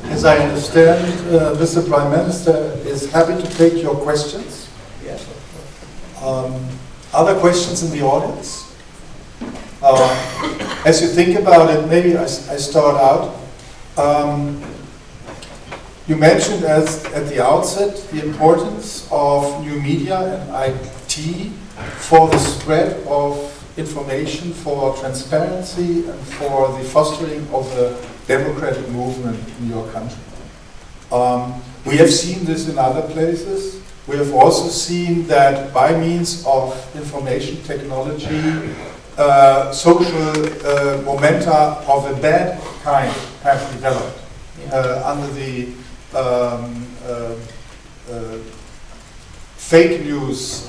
As I understand, Mr. Prime Minister is happy to take your questions. Yes. Other questions in the audience? As you think about it, maybe I start out. You mentioned at the outset the importance of new media and IT for the spread of information, for transparency, and for the fostering of the democratic movement in your country. We have seen this in other places. We have also seen that by means of information technology, social momenta of a bad kind have developed under the fake news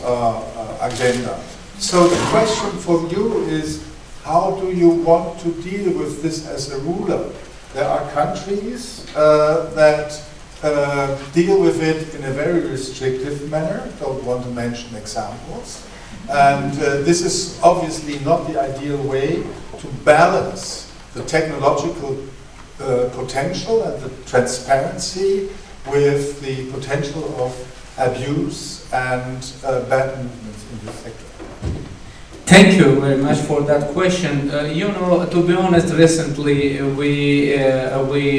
agenda. So the question for you is, how do you want to deal with this as a ruler? There are countries that deal with it in a very restrictive manner. Don't want to mention examples. And this is obviously not the ideal way to balance the technological potential and the transparency with the potential of abuse and bad movements in this sector. Thank you very much for that question. To be honest, recently we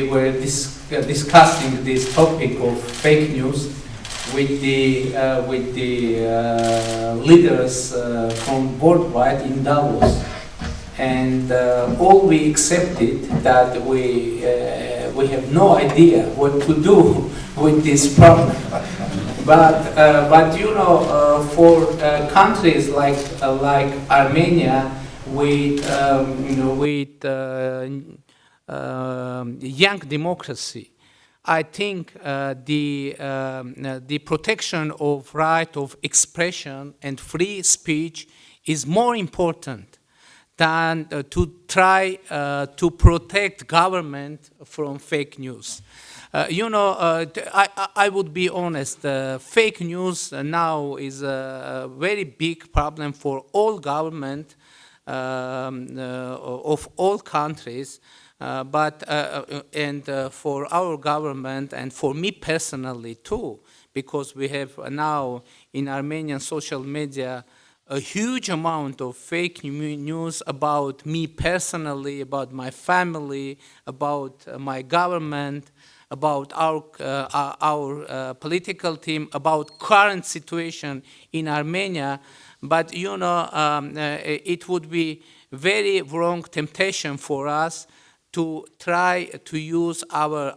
were discussing this topic of fake news with the leaders from worldwide in Davos, and all we accepted that we have no idea what to do with this problem. But for countries like Armenia with young democracy, I think the protection of right of expression and free speech is more important than to try to protect government from fake news. I would be honest, fake news now is a very big problem for all government of all countries, and for our government and for me personally too, because we have now in Armenian social media a huge amount of fake news about me personally, about my family, about my government, about our political team, about current situation in Armenia. But it would be very wrong temptation for us to try to use our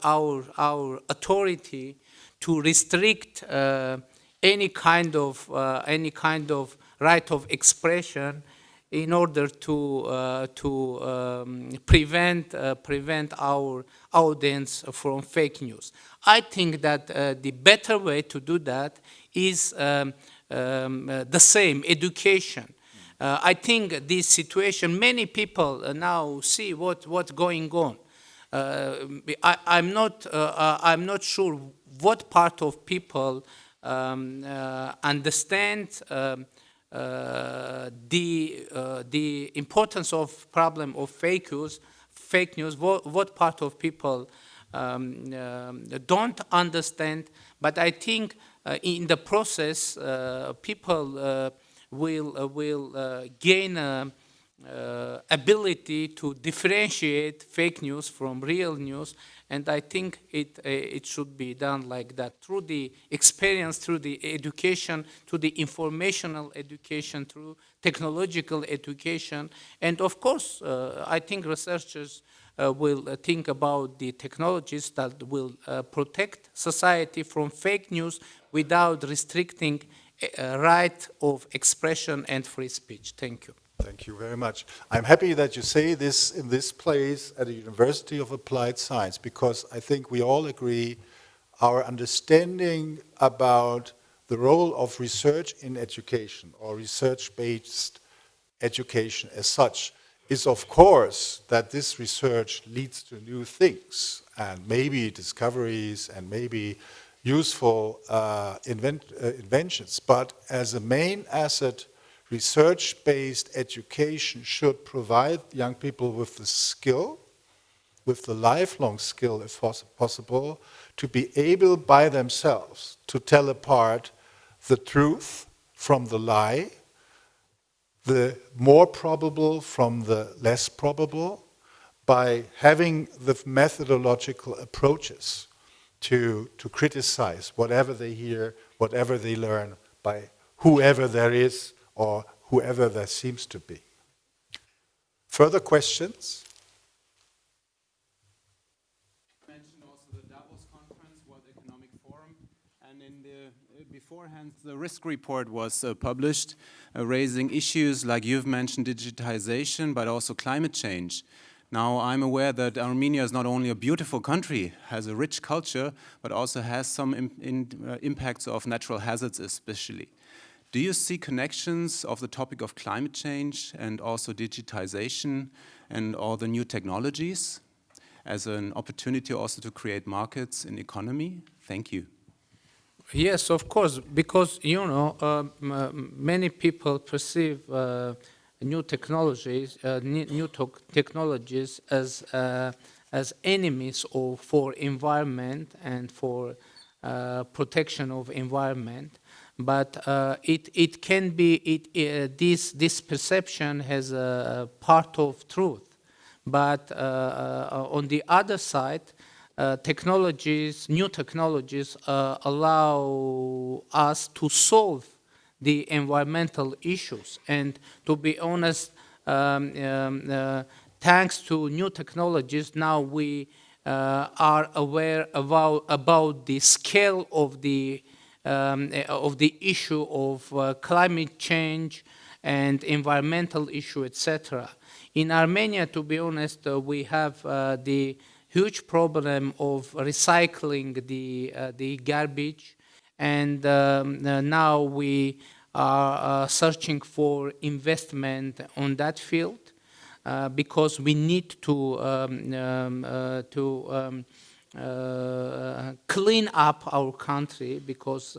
authority to restrict any kind of right of expression in order to prevent our audience from fake news. I think that the better way to do that is the same, education. I think this situation, many people now see what's going on. I'm not sure what part of people understand the importance of problem of fake news. What part of people don't understand? But I think in the process, people will gain ability to differentiate fake news from real news, and I think it should be done like that, through the experience, through the education, through the informational education, through technological education, and of course, I think researchers will think about the technologies that will protect society from fake news without restricting right of expression and free speech. Thank you. Thank you very much. I'm happy that you say this in this place at a University of Applied Science, because I think we all agree our understanding about the role of research in education or research-based education as such is, of course, that this research leads to new things and maybe discoveries and maybe useful inventions. But as a main asset, research-based education should provide young people with the skill with the lifelong skill, if possible, to be able by themselves to tell apart the truth from the lie, the more probable from the less probable, by having the methodological approaches to criticize whatever they hear, whatever they learn, by whoever there is or whoever there seems to be. Further questions? You mentioned also the Davos conference, World Economic Forum, and in the beforehand, the risk report was published, raising issues like you've mentioned, digitization, but also climate change. Now, I'm aware that Armenia is not only a beautiful country, has a rich culture, but also has some impacts of natural hazards especially. Do you see connections of the topic of climate change and also digitization and all the new technologies as an opportunity also to create markets in economy? Thank you. Yes, of course, because, many people perceive new technologies, technologies as enemies for environment and for protection of environment. But it can be this perception has a part of truth. But on the other side, new technologies allow us to solve the environmental issues. And to be honest, thanks to new technologies, now we are aware about the scale of the issue of climate change and environmental issue, etc. In Armenia, to be honest, we have the huge problem of recycling the garbage, and now we are searching for investment on that field because we need to clean up our country because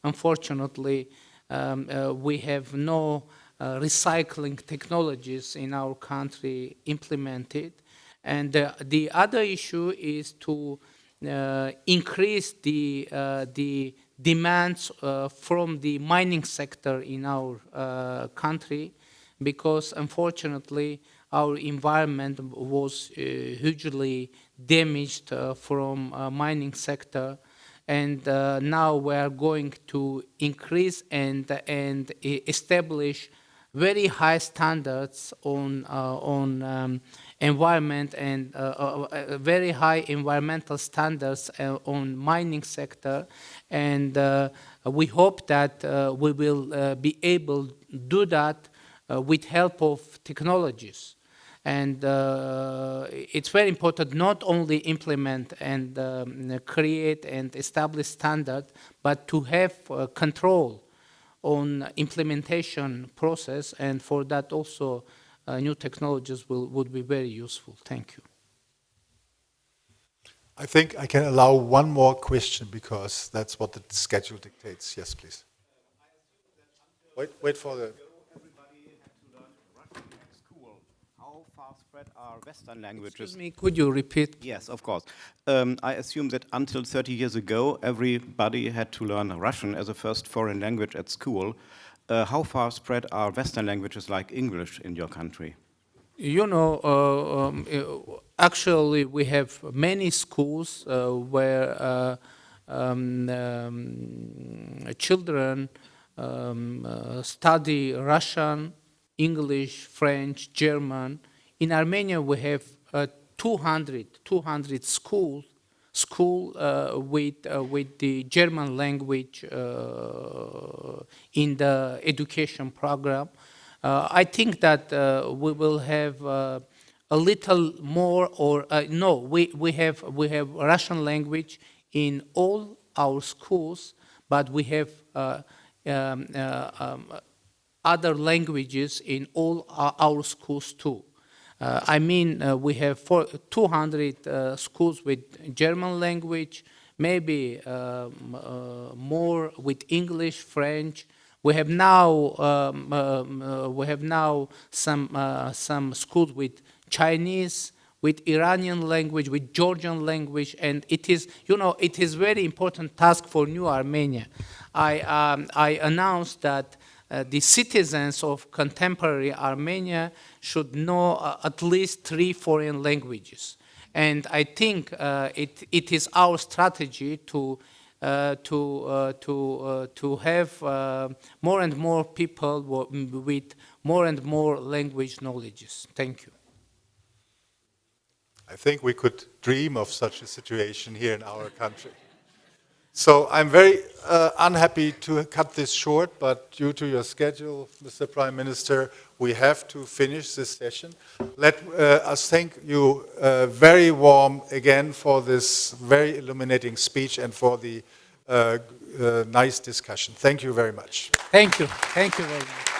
unfortunately we have no recycling technologies in our country implemented. And the other issue is to increase the demands from the mining sector in our country, because unfortunately our environment was hugely damaged from mining sector, and now we are going to increase and establish very high standards on environment and very high environmental standards on mining sector, and we hope that we will be able to do that with help of technologies. And it's very important not only implement and create and establish standard, but to have control on implementation process, and for that also new technologies would be very useful. Thank you. I think I can allow one more question because that's what the schedule dictates. Yes, please. Wait for the... Everybody had to learn Russian at school. How far spread are Western languages? Excuse me, could you repeat? Yes, of course. I assume that until 30 years ago, everybody had to learn Russian as a first foreign language at school. How far spread are Western languages like English in your country? Actually, we have many schools where children study Russian, English, French, German. In Armenia, we have 200 schools with the German language in the education program. I think that we will have a little more, or no, we have Russian language in all our schools, but we have other languages in all our schools too. I mean, we have 200 schools with German language, maybe more with English, French. We have now some schools with Chinese, with Iranian language, with Georgian language, and it is, you know, it is very important task for New Armenia. I announced that the citizens of contemporary Armenia should know at least 3 foreign languages. And I think it is our strategy to have more and more people with more and more language knowledges. Thank you. I think we could dream of such a situation here in our country. So I'm very unhappy to cut this short, but due to your schedule, Mr. Prime Minister, we have to finish this session. Let us thank you very warm again for this very illuminating speech and for the nice discussion. Thank you very much. Thank you. Thank you very much.